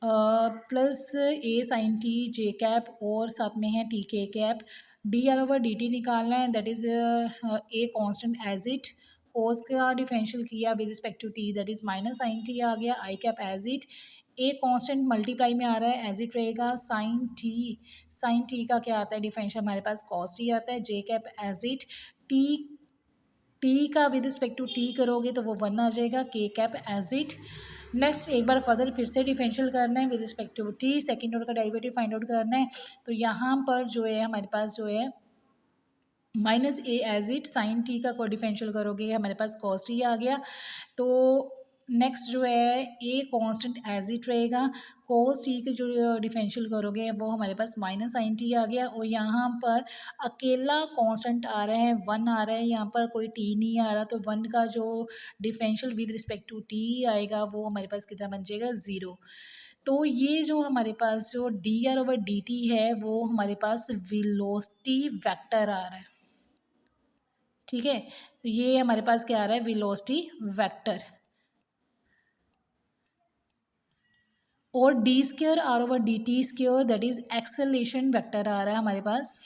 plus A sine T J cap और साथ में है T K cap. D R over D T निकालना है, that is A constant as it. Cos का डिफरेंशियल किया with respect to T, that is minus sine T आ गया। I cap as it, A constant multiply में आ रहा है एज इट रहेगा। साइन टी का क्या आता है डिफरेंशियल, हमारे पास कॉस टी आता है। J cap as it, T T का विद रिस्पेक्ट टू टी करोगे तो वो वन आ जाएगा। के कैप एज इट। नेक्स्ट एक बार फर्दर फिर से डिफरेंशियल करना है with respect to T, second order का डेरिवेटिव फाइंड आउट करना है। तो यहाँ पर जो है हमारे पास जो है minus A as it, sine T का को डिफरेंशियल करोगे हमारे पास कॉस टी आ गया। तो नेक्स्ट जो है ए कांस्टेंट एज इट रहेगा। कोस टी के जो डिफरेंशियल करोगे वो हमारे पास माइनस साइन टी आ गया। और यहाँ पर अकेला कांस्टेंट आ रहा है, वन आ रहा है, यहाँ पर कोई टी नहीं आ रहा, तो वन का जो differential with respect to T आएगा वो हमारे पास कितना बन जाएगा, ज़ीरो। तो ये जो हमारे पास जो D R over D T है वो हमारे पास वेलोसिटी वेक्टर आ रहा है, ठीक है। तो ये हमारे पास क्या आ रहा है, वेलोसिटी वेक्टर। और D square R over D T square that is acceleration vector आ रहा है हमारे पास।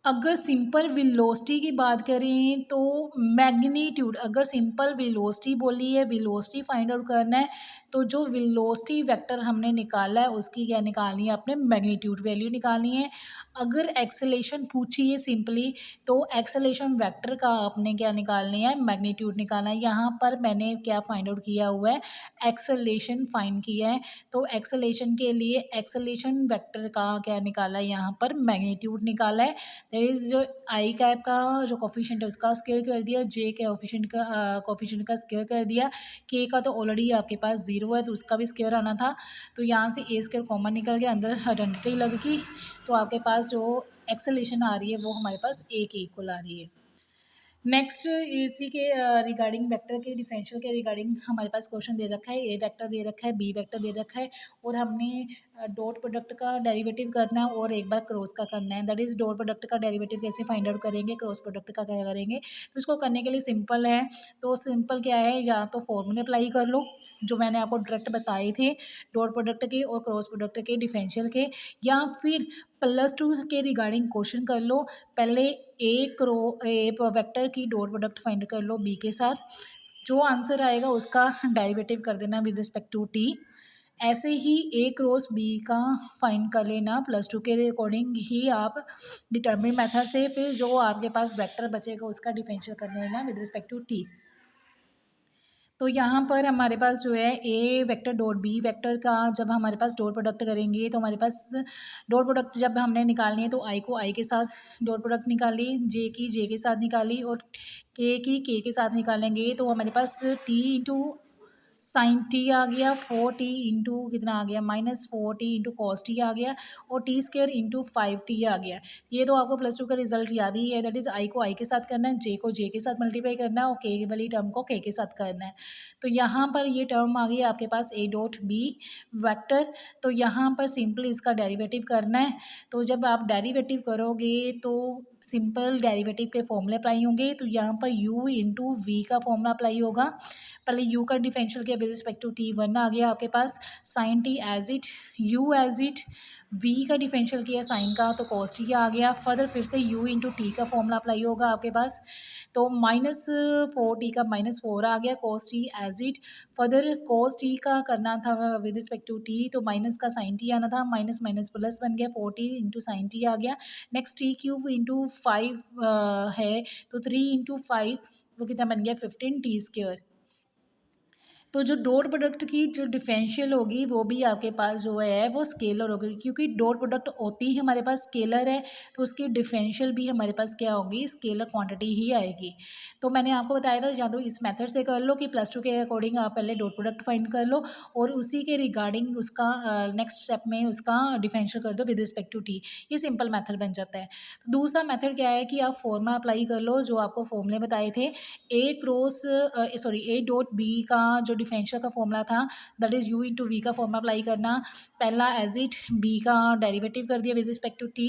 अगर सिंपल वेलोसिटी की बात करें तो मैग्नीट्यूड, अगर सिंपल वेलोसिटी बोली है, वेलोसिटी फाइंड आउट करना है, तो जो वेलोसिटी वेक्टर हमने निकाला है उसकी क्या निकालनी है, अपने मैग्नीट्यूड वैल्यू निकालनी है। अगर एक्सेलेरेशन पूछी है सिंपली तो एक्सेलेरेशन वेक्टर का आपने क्या निकालनी है, मैग्नीट्यूड निकालना है। यहाँ पर मैंने क्या फाइंड आउट किया हुआ है, एक्सेलेरेशन फाइंड किया है। तो एक्सेलेरेशन के लिए एक्सेलेरेशन वेक्टर का क्या निकाला है, यहाँ पर मैग्नीट्यूड निकाला है। दैट इज़ जो आई कैप का जो कोफिशिएंट है उसका स्क्वायर कर दिया, जे के कोफिशिएंट का स्क्वायर कर दिया, के का तो ऑलरेडी आपके पास ज़ीरो है तो उसका भी स्क्वायर आना था। तो यहाँ से ए स्क्वायर कॉमन निकल गया, अंदर आइडेंटिटी लग गई, तो आपके पास जो एक्सेलेरेशन आ रही है वो हमारे पास ए के इक्वल आ रही है। नेक्स्ट इसी के रिगार्डिंग वेक्टर के डिफरेंशियल के रिगार्डिंग हमारे पास क्वेश्चन दे रखा है, ए वेक्टर दे रखा है, बी वेक्टर दे रखा है, और हमने डॉट प्रोडक्ट का डेरिवेटिव करना है और एक बार क्रॉस का करना है। दैट इज़ डॉट प्रोडक्ट का डेरिवेटिव कैसे फाइंड आउट करेंगे, क्रॉस प्रोडक्ट का क्या करेंगे। तो इसको करने के लिए सिंपल है, तो सिंपल क्या है, या तो फॉर्मूले अप्लाई कर लो जो मैंने आपको डायरेक्ट बताए थे डॉट प्रोडक्ट के और क्रॉस प्रोडक्ट के डिफरेंशियल के, या फिर +2 के रिगार्डिंग क्वेश्चन कर लो। पहले ए वेक्टर की डॉट प्रोडक्ट फाइंड कर लो बी के साथ, जो आंसर आएगा उसका डेरिवेटिव कर देना विद रिस्पेक्ट टू टी। ऐसे ही ए क्रॉस बी का फाइंड कर लेना, +2 के अकॉर्डिंग ही आप डिटर्मिन मेथड से, फिर जो आपके पास वेक्टर बचेगा उसका डिफरेंशियल कर लेना विद रिस्पेक्ट टू टी। तो यहाँ पर हमारे पास जो है ए वेक्टर डॉट बी वेक्टर का जब हमारे पास डॉट प्रोडक्ट करेंगे तो हमारे पास डॉट प्रोडक्ट जब हमने निकालनी है तो आई को आई के साथ डॉट प्रोडक्ट निकाली, जे की जे के साथ निकाली, और के की के साथ निकालेंगे तो हमारे पास टी इंटू साइन टी आ गया, 4t इंटू कितना आ गया, -4t इंटू कॉस टी आ गया, और टी स्क्वेयर इंटू 5t आ गया। ये तो आपको +2 का रिजल्ट याद ही है, दैट इज़ आई को आई के साथ करना है, जे को जे के साथ मल्टीप्लाई करना है, और के वाली टर्म को के साथ करना है। तो यहाँ पर ये टर्म आ गई आपके पास ए डॉट बी वेक्टर। तो यहाँ पर सिंपल इसका डेरिवेटिव करना है। तो जब आप डेरिवेटिव करोगे तो सिंपल डेरिवेटिव के फॉर्मूले अप्लाई होंगे। तो यहाँ पर u इंटू वी का फॉर्मूला अप्लाई होगा। पहले u का डिफरेंशियल किया with respect to T, one आ गया आपके पास, sine T as it, u as it, v का डिफरेंशियल किया साइन का तो कॉस टी आ गया। फर्दर फिर से u इंटू टी का फॉर्मूला अप्लाई होगा आपके पास, तो -4t का -4 आ गया, cos T as it. Further cos T का करना था विद रिस्पेक्ट टू टी, तो माइनस का साइन टी आना था, माइनस माइनस प्लस बन गया, 4t इंटू साइन टी आ गया। नेक्स्ट टी क्यूब इंटू 5 है, तो 3 इंटू 5 वो कितना बन गया, 15t स्क्वेयर। तो जो डॉट प्रोडक्ट की जो डिफरेंशियल होगी वो भी आपके पास जो है वो स्केलर होगी, क्योंकि डॉट प्रोडक्ट होती ही हमारे पास स्केलर है, तो उसकी डिफरेंशियल भी हमारे पास क्या होगी, स्केलर क्वांटिटी ही आएगी। तो मैंने आपको बताया था या तो इस मेथड से कर लो कि +2 के अकॉर्डिंग आप पहले डॉट प्रोडक्ट फाइंड कर लो और उसी के रिगार्डिंग उसका नेक्स्ट स्टेप में उसका डिफरेंशियल कर दो विद रिस्पेक्ट टू टी। ये सिंपल मेथड बन जाता है। तो दूसरा मेथड क्या है कि आप फॉर्मूला अप्लाई कर लो जो आपको फॉर्मूले बताए थे, ए डॉट बी का जो डिफरेंशियल का फॉर्मूला था that is u into V का फॉर्मूला अप्लाई करना। पहला एज इट b का डेरिवेटिव कर दिया विद रिस्पेक्ट टू t,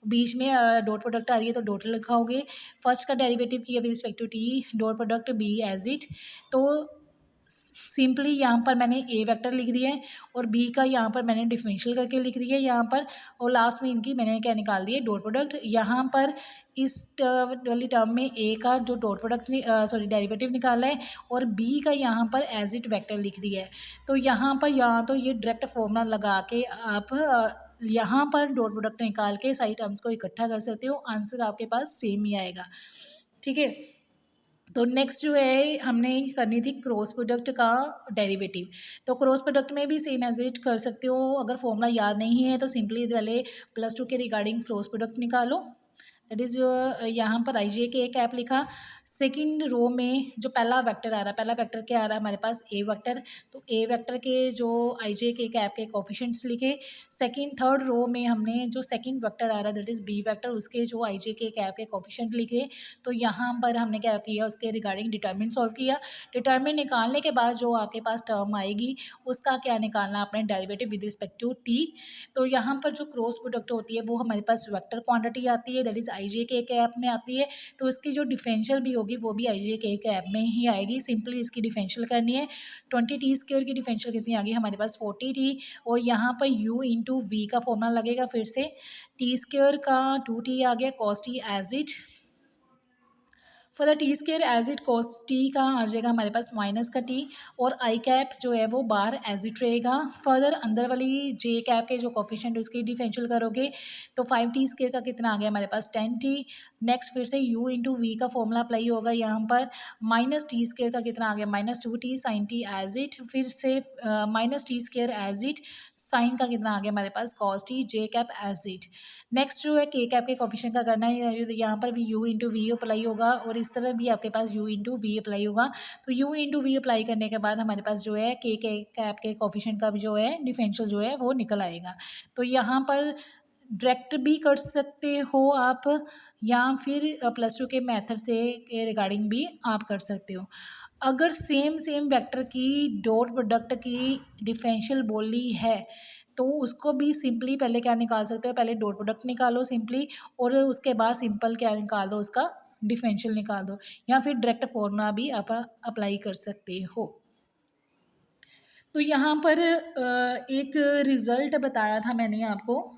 बीच में डॉट प्रोडक्ट आ रही है तो डॉट लिखाओगे। फर्स्ट का डेरिवेटिव किया with respect to t, dot product b as it. तो सिंपली यहाँ पर मैंने ए वेक्टर लिख दिया है और बी का यहाँ पर मैंने डिफरेंशियल करके लिख दिया है यहाँ पर, और लास्ट में इनकी मैंने क्या निकाल दिया डॉट प्रोडक्ट। यहाँ पर इस वाली टर्म में ए का जो डॉट प्रोडक्ट डेरिवेटिव निकाला है और बी का यहाँ पर एज इट वेक्टर लिख दिया है। तो यहाँ पर या तो ये डायरेक्ट फॉर्मूला लगा के आप यहाँ पर डॉट प्रोडक्ट निकाल के सारी टर्म्स को इकट्ठा कर सकते हो, आंसर आपके पास सेम ही आएगा। ठीक है, तो नेक्स्ट जो है हमने करनी थी क्रॉस प्रोडक्ट का डेरिवेटिव। तो क्रॉस प्रोडक्ट में भी सेम एज इट कर सकते हो, अगर फॉर्मूला याद नहीं है तो सिंपली पहले +2 के रिगार्डिंग क्रॉस प्रोडक्ट निकालो। दैट इज़ यहाँ पर आई जे के ए कैप लिखा। सेकंड रो में जो पहला वेक्टर आ रहा है, पहला वेक्टर क्या आ रहा है हमारे पास ए वेक्टर, तो ए वेक्टर के जो आई जे के कैप के कोफिशिएंट्स लिखे। थर्ड रो में हमने जो सेकंड वेक्टर आ रहा है दैट इज़ बी वेक्टर, उसके जो आई जे के कैप के कोफिशिएंट लिखे। तो यहाँ पर हमने क्या किया, उसके रिगार्डिंग डिटर्मिनेंट सॉल्व किया। डिटर्मिनेंट निकालने के बाद जो आपके पास टर्म आएगी उसका क्या निकालना आपने derivative with respect to T. तो यहाँ पर जो क्रॉस प्रोडक्ट होती है वो हमारे पास वेक्टर क्वांटिटी आती है दैट इज़ आई जे के कैप में आती है, तो इसकी जो डिफरेंशियल भी होगी वो भी आई जे के कैप में ही आएगी। सिंपली इसकी डिफरेंशियल करनी है। 20t² की डिफरेंशियल कितनी आ गई हमारे पास 40t, और यहाँ पर u इंटू वी का फॉर्मूला लगेगा। फिर से t² का 2t आ गया, cos t as it. For the t² as it cos t का आ जाएगा हमारे पास माइनस का t, और आई कैप जो है वो बाहर एज इट रहेगा। फर्दर अंदर वाली जे कैप के जो कोफिशिएंट उसकी डिफरेंशियल करोगे तो 5t² का कितना आ गया हमारे पास 10t। नेक्स्ट फिर से u इंटू वी का फॉर्मूला अप्लाई होगा यहाँ पर, -t² का कितना आ गया -2t sin t as it. फिर से -t² एज इट, साइन का कितना आ गया हमारे पास cos t, J cap as it. Next जो है के कैप के कोफिशिएंट का करना है, यहाँ पर भी u इंटू वी अप्लाई होगा और इस तरह भी आपके पास u इंटू वी अप्लाई होगा। तो u इंटू वी अप्लाई करने के बाद हमारे पास जो है के कैप के कोफिशिएंट का भी जो है डिफरेंशियल जो है वो निकल आएगा। तो यहाँ पर डायरेक्ट भी कर सकते हो आप, या फिर +2 के मेथड से के रिगार्डिंग भी आप कर सकते हो। अगर सेम वेक्टर की डॉट प्रोडक्ट की डिफरेंशियल बोली है तो उसको भी सिंपली पहले क्या निकाल सकते हो, पहले डॉट प्रोडक्ट निकालो सिंपली, और उसके बाद सिंपल क्या निकाल दो, उसका डिफरेंशियल निकाल दो, या फिर डायरेक्ट फॉर्मूला भी आप अप्लाई कर सकते हो। तो यहाँ पर एक रिज़ल्ट बताया था मैंने आपको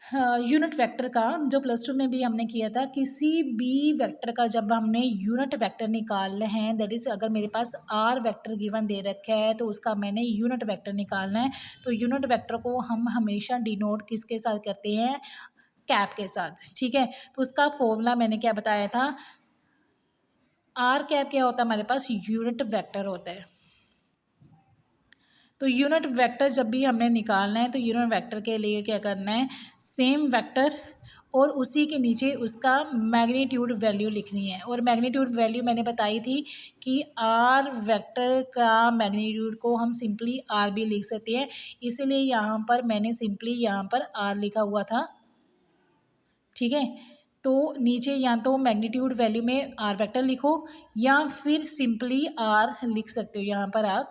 यूनिट वेक्टर का, जो +2 में भी हमने किया था। किसी भी वेक्टर का जब हमने यूनिट वेक्टर निकालना है, दैट इज़ अगर मेरे पास आर वेक्टर गिवन दे रखा है तो उसका मैंने यूनिट वेक्टर निकालना है। तो यूनिट वेक्टर को हम हमेशा डिनोट किसके साथ करते हैं, कैप के साथ। ठीक है, तो उसका फॉर्मूला मैंने क्या बताया था, आर कैप क्या होता है हमारे पास यूनिट वेक्टर होता है। तो यूनिट वेक्टर जब भी हमने निकालना है तो यूनिट वेक्टर के लिए क्या करना है, सेम वेक्टर और उसी के नीचे उसका मैग्नीट्यूड वैल्यू लिखनी है। और मैग्नीट्यूड वैल्यू मैंने बताई थी कि आर वेक्टर का मैग्नीट्यूड को हम सिंपली आर भी लिख सकते हैं, इसीलिए यहाँ पर मैंने सिंपली यहाँ पर आर लिखा हुआ था। ठीक है, तो नीचे या तो मैग्नीट्यूड वैल्यू में आर वेक्टर लिखो या फिर सिंपली आर लिख सकते हो यहाँ पर आप।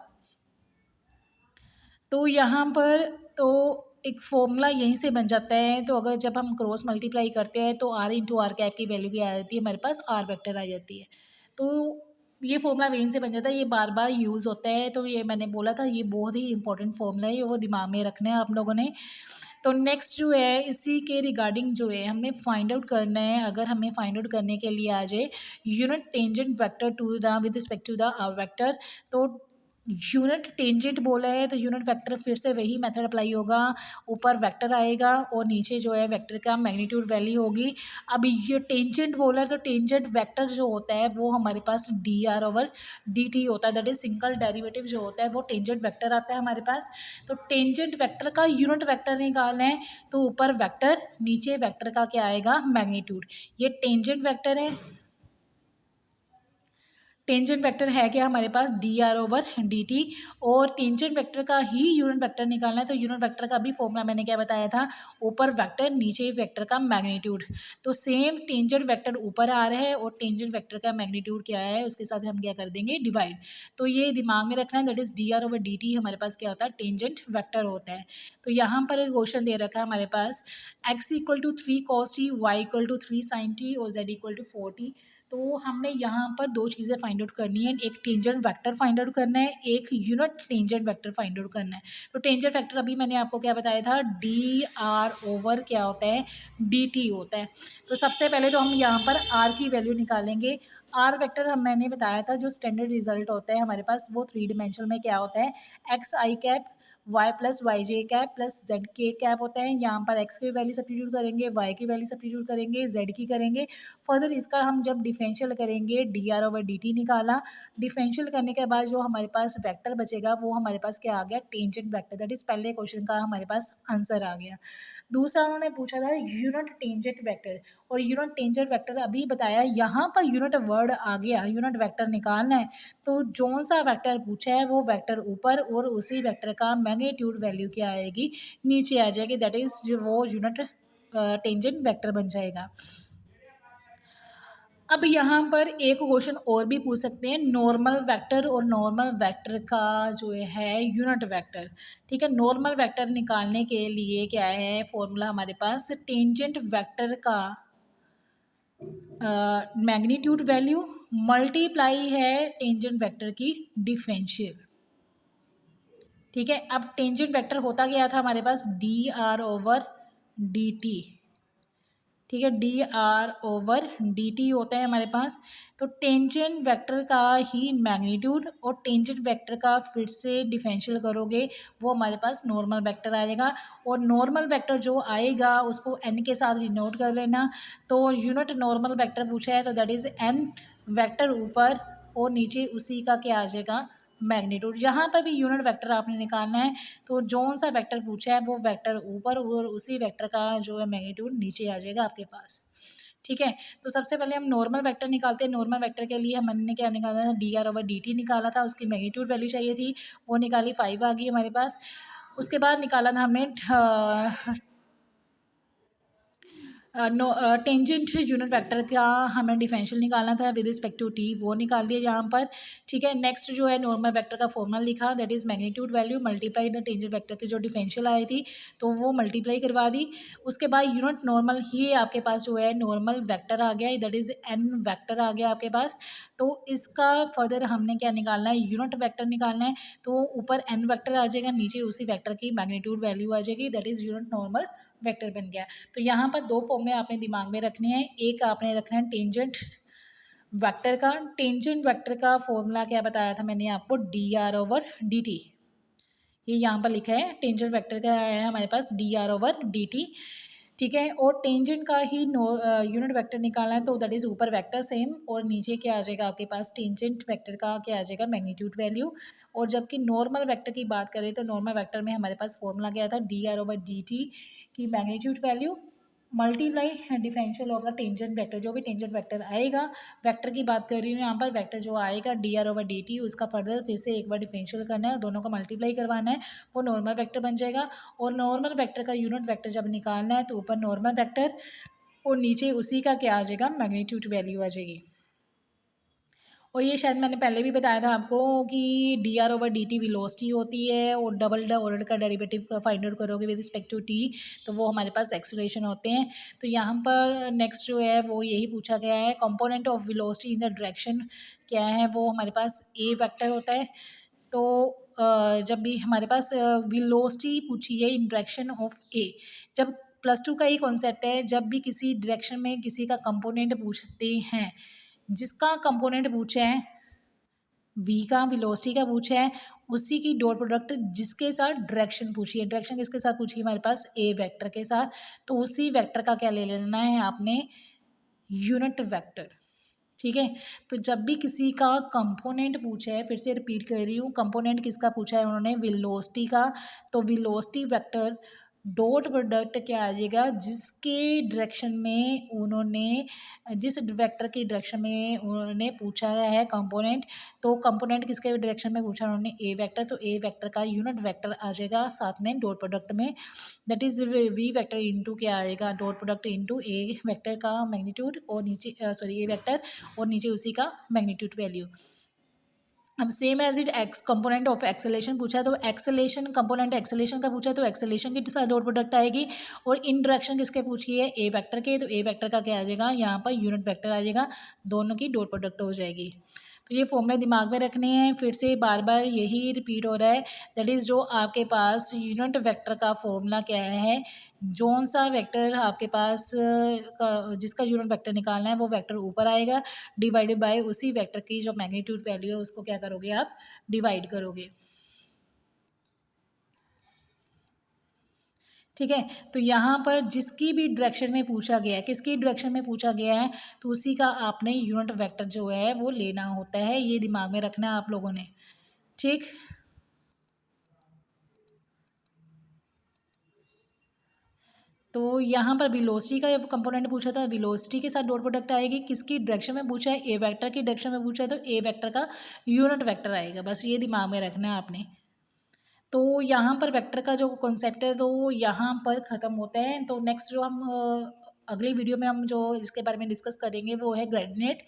तो यहाँ पर तो एक फॉर्मूला यहीं से बन जाता है। तो अगर जब हम क्रॉस मल्टीप्लाई करते हैं तो आर इंटू आर कैप की वैल्यू क्या आ जाती है, हमारे पास आर वेक्टर आ जाती है। तो ये फॉर्मूला वहीं से बन जाता है, ये बार बार यूज़ होता है। तो ये मैंने बोला था ये बहुत ही इंपॉर्टेंट फॉर्मूला है, वो दिमाग में रखना है आप लोगों ने। तो नेक्स्ट जो है इसी के रिगार्डिंग जो है हमें फाइंड आउट करना है। अगर हमें फाइंड आउट करने के लिए आ जाए unit tangent vector to the with respect to the vector, तो यूनिट टेंजेंट बोला है तो यूनिट वेक्टर फिर से वही मेथड अप्लाई होगा, ऊपर वेक्टर आएगा और नीचे जो है वेक्टर का मैग्नीट्यूड वैल्यू होगी। अब ये टेंजेंट बोला है तो टेंजेंट वेक्टर जो होता है वो हमारे पास dr/dt होता है, दैट इज सिंगल डेरिवेटिव जो होता है वो टेंजेंट वेक्टर आता है हमारे पास। तो टेंजेंट वेक्टर का यूनिट वेक्टर निकालना है तो ऊपर वेक्टर नीचे वेक्टर का क्या आएगा मैग्नीट्यूड। ये टेंजेंट वेक्टर है, टेंजेंट वेक्टर है क्या हमारे पास D R over D T, और टेंजेंट वेक्टर का ही यूनिट वेक्टर निकालना है। तो यूनिट वेक्टर का भी फॉर्मूला मैंने क्या बताया था, ऊपर वेक्टर नीचे वेक्टर का मैग्नीट्यूड। तो सेम टेंजेंट वेक्टर ऊपर आ रहा है और टेंजेंट वेक्टर का मैग्नीट्यूड क्या है उसके साथ हम क्या कर देंगे, डिवाइड। तो ये दिमाग में रखना है, that is D R over D T हमारे पास क्या होता है, टेंजेंट वेक्टर होता है। तो यहाँ पर क्वेश्चन दे रखा है हमारे पास x equal to 3 cos t, y equal to 3 sin t और z इक्वल टू 4t। तो हमने यहाँ पर दो चीज़ें फाइंड आउट करनी है, एक टेंजेंट वेक्टर फाइंड आउट करना है, एक unit tangent vector find out करना है। तो टेंजेंट वेक्टर अभी मैंने आपको क्या बताया था, डी आर ओवर क्या होता है, डी टी होता है। तो सबसे पहले तो हम यहाँ पर आर की वैल्यू निकालेंगे। आर वेक्टर हम मैंने बताया था जो स्टैंडर्ड रिजल्ट होता है हमारे पास वो 3 डिमेंशनल में क्या होता है, X I cap y plus Y J cap plus Z K cap होता है। यहाँ पर x की वैल्यू सब्स्टिट्यूट करेंगे, y की वैल्यू सब्स्टिट्यूट करेंगे, z की करेंगे। फर्दर इसका हम जब डिफरेंशियल करेंगे, D R over D T निकाला, डिफरेंशियल करने के बाद जो हमारे पास वेक्टर बचेगा वो हमारे पास क्या आ गया, टेंजेंट वेक्टर। दैट इज पहले क्वेश्चन का हमारे पास आंसर आ गया। दूसरा उन्होंने पूछा था यूनिट टेंजेंट वेक्टर, और यूनिट टेंजेंट वेक्टर अभी बताया, यहाँ पर यूनिट वर्ड आ गया, यूनिट वेक्टर निकालना है। तो जो सा वेक्टर पूछा है वो वेक्टर ऊपर और उसी वेक्टर का मैग्नीट्यूड वैल्यू क्या आएगी, नीचे आ जाएगी। दैट इज जो वो यूनिट टेंजेंट वेक्टर बन जाएगा। अब यहाँ पर एक क्वेश्चन और भी पूछ सकते हैं, नॉर्मल वेक्टर और नॉर्मल वेक्टर का जो है यूनिट वेक्टर। ठीक है, नॉर्मल वेक्टर निकालने के लिए क्या है फॉर्मूला हमारे पास, टेंजेंट वेक्टर का मैग्नीट्यूड वैल्यू मल्टीप्लाई है टेंजेंट वेक्टर की डिफरेंशियल। ठीक है, अब टेंजेंट वेक्टर होता गया था हमारे पास D R over D T. ठीक है, D R over D T होता है हमारे पास। तो टेंजेंट वेक्टर का ही मैग्नीट्यूड और टेंजेंट वेक्टर का फिर से डिफरेंशियल करोगे वो हमारे पास नॉर्मल वेक्टर आएगा। और नॉर्मल वेक्टर जो आएगा उसको एन के साथ डिनोट कर लेना। तो यूनिट नॉर्मल वेक्टर पूछा है तो दैट इज़ एन वेक्टर ऊपर और नीचे उसी का क्या आ जाएगा, मैग्नीट्यूड। जहाँ पर भी यूनिट वेक्टर आपने निकालना है तो जौन सा वेक्टर पूछा है वो वेक्टर ऊपर और उसी वेक्टर का जो है मैग्नीट्यूड नीचे आ जाएगा आपके पास। ठीक है, तो सबसे पहले हम नॉर्मल वेक्टर निकालते हैं। नॉर्मल वेक्टर के लिए हमने क्या निकाला था, D R over D T निकाला था, उसकी मैग्नीट्यूड वैल्यू चाहिए थी, वो निकाली 5 आ गई हमारे पास। उसके बाद निकाला था हमने टेंजेंट यूनिट वेक्टर का हमें डिफरेंशियल निकालना था विद रिस्पेक्ट टू टी, वो निकाल दिया यहाँ पर। ठीक है, नेक्स्ट जो है नॉर्मल वेक्टर का फॉर्मूला लिखा, that is magnitude value multiply the tangent vector की जो डिफरेंशियल आई थी तो वो मल्टीप्लाई करवा दी। उसके बाद यूनिट नॉर्मल ही आपके पास जो है नॉर्मल वेक्टर आ गया, दैट इज़ एन वेक्टर आ गया आपके पास। तो इसका फर्दर हमने क्या निकालना है, यूनिट वेक्टर निकालना है। तो ऊपर एन वेक्टर आ जाएगा, नीचे उसी वेक्टर की मैग्नीट्यूड वैल्यू आ जाएगी, that is unit normal vector बन गया। तो यहाँ पर दो फॉर्मूले आपने दिमाग में रखने हैं, एक आपने रखना है टेंजेंट वेक्टर का। टेंजेंट वेक्टर का फॉर्मूला क्या बताया था मैंने आपको, D R over D T. ये यहाँ पर लिखा है, टेंजेंट वेक्टर का है हमारे पास D R over D T. ठीक है, और टेंजेंट का ही यूनिट वेक्टर निकालना है तो दैट इज़ ऊपर वेक्टर सेम और नीचे क्या आ जाएगा आपके पास, टेंजेंट वेक्टर का क्या आ जाएगा, मैग्नीट्यूड वैल्यू। और जबकि नॉर्मल वेक्टर की बात करें तो नॉर्मल वेक्टर में हमारे पास फॉर्मूला क्या था, D R over D T की magnitude value multiply differential of the tangent vector. जो भी टेंजेंट वेक्टर आएगा, वेक्टर की बात कर रही हूँ यहाँ पर, वेक्टर जो आएगा D R over D T उसका फर्दर फिर से एक बार डिफरेंशियल करना है, दोनों को मल्टीप्लाई करवाना है, वो नॉर्मल वेक्टर बन जाएगा। और नॉर्मल वेक्टर का यूनिट वेक्टर जब निकालना है तो ऊपर नॉर्मल वेक्टर और नीचे उसी का क्या आ जाएगा, मैग्नीट्यूड वैल्यू आ जाएगी। और ये शायद मैंने पहले भी बताया था आपको कि D R over D T velocity होती है और डबल ऑर्डर का डेरिवेटिव फाइंड आउट करोगे विद रिस्पेक्ट टू टी तो वो हमारे पास एक्सेलरेशन होते हैं। तो यहाँ पर नेक्स्ट जो है वो यही पूछा गया है, component of velocity in the direction क्या है, वो हमारे पास ए वेक्टर होता है। तो जब भी हमारे पास वेलोसिटी पूछी है इन डायरेक्शन ऑफ ए, जब +2 का ही कॉन्सेप्ट है, जब भी किसी डायरेक्शन में किसी का कंपोनेंट पूछते हैं, जिसका कंपोनेंट पूछा है v का, वेलोसिटी का पूछा है, उसी की डॉट प्रोडक्ट जिसके साथ डायरेक्शन पूछी है, डायरेक्शन किसके साथ पूछी है हमारे पास, ए वेक्टर के साथ, तो उसी वेक्टर का क्या ले लेना है आपने, यूनिट वेक्टर। ठीक है, तो जब भी किसी का कंपोनेंट पूछा है, फिर से रिपीट कर रही हूँ, कंपोनेंट किसका पूछा है उन्होंने, वेलोसिटी का, तो वेलोसिटी वेक्टर डॉट प्रोडक्ट क्या आ जाएगा, जिसके डायरेक्शन में उन्होंने, जिस वेक्टर की डायरेक्शन में उन्होंने पूछा है कंपोनेंट, तो कंपोनेंट किसके डायरेक्शन में पूछा उन्होंने, ए वेक्टर, तो ए वेक्टर का यूनिट वेक्टर आ जाएगा साथ में डॉट प्रोडक्ट में, that is V vector into क्या आएगा, dot product into A vector का मैग्नीट्यूड और नीचे सॉरी ए वेक्टर और नीचे उसी का मैग्नीट्यूड वैल्यू। अब same as it X component of acceleration पूछा है, तो एक्सेलेशन कंपोनेंट एक्सेलेशन का पूछा है, तो एक्सेलेशन की साथ डॉट प्रोडक्ट आएगी, और इन डायरेक्शन किसके पूछी है, ए वेक्टर के, तो ए वेक्टर का क्या आ जाएगा, यहाँ पर यूनिट वेक्टर आ जाएगा, दोनों की डॉट प्रोडक्ट हो जाएगी। तो ये फॉर्मूले दिमाग में रखने हैं, फिर से बार बार यही रिपीट हो रहा है, दैट इज़ जो आपके पास यूनिट वेक्टर का फॉर्मूला क्या है, जौन सा वेक्टर आपके पास जिसका यूनिट वेक्टर निकालना है वो वेक्टर ऊपर आएगा, डिवाइडेड बाय उसी वेक्टर की जो मैग्नीट्यूड वैल्यू है उसको क्या करोगे आप, डिवाइड करोगे। ठीक है, तो यहाँ पर जिसकी भी डायरेक्शन में पूछा गया है, किसकी डायरेक्शन में पूछा गया है, तो उसी का आपने यूनिट वेक्टर जो है वो लेना होता है, ये दिमाग में रखना है आप लोगों ने। ठीक, तो यहाँ पर वेलोसिटी का कंपोनेंट पूछा था, वेलोसिटी के साथ डॉट प्रोडक्ट आएगी, किसकी डायरेक्शन में पूछा है, ए वेक्टर की डायरेक्शन में पूछा है, तो ए वेक्टर का यूनिट वेक्टर आएगा, बस ये दिमाग में रखना है आपने। तो यहाँ पर वेक्टर का जो कॉन्सेप्ट है तो यहाँ पर ख़त्म होता है। तो नेक्स्ट जो हम अगली वीडियो में हम जो इसके बारे में डिस्कस करेंगे वो है ग्रेडिएंट।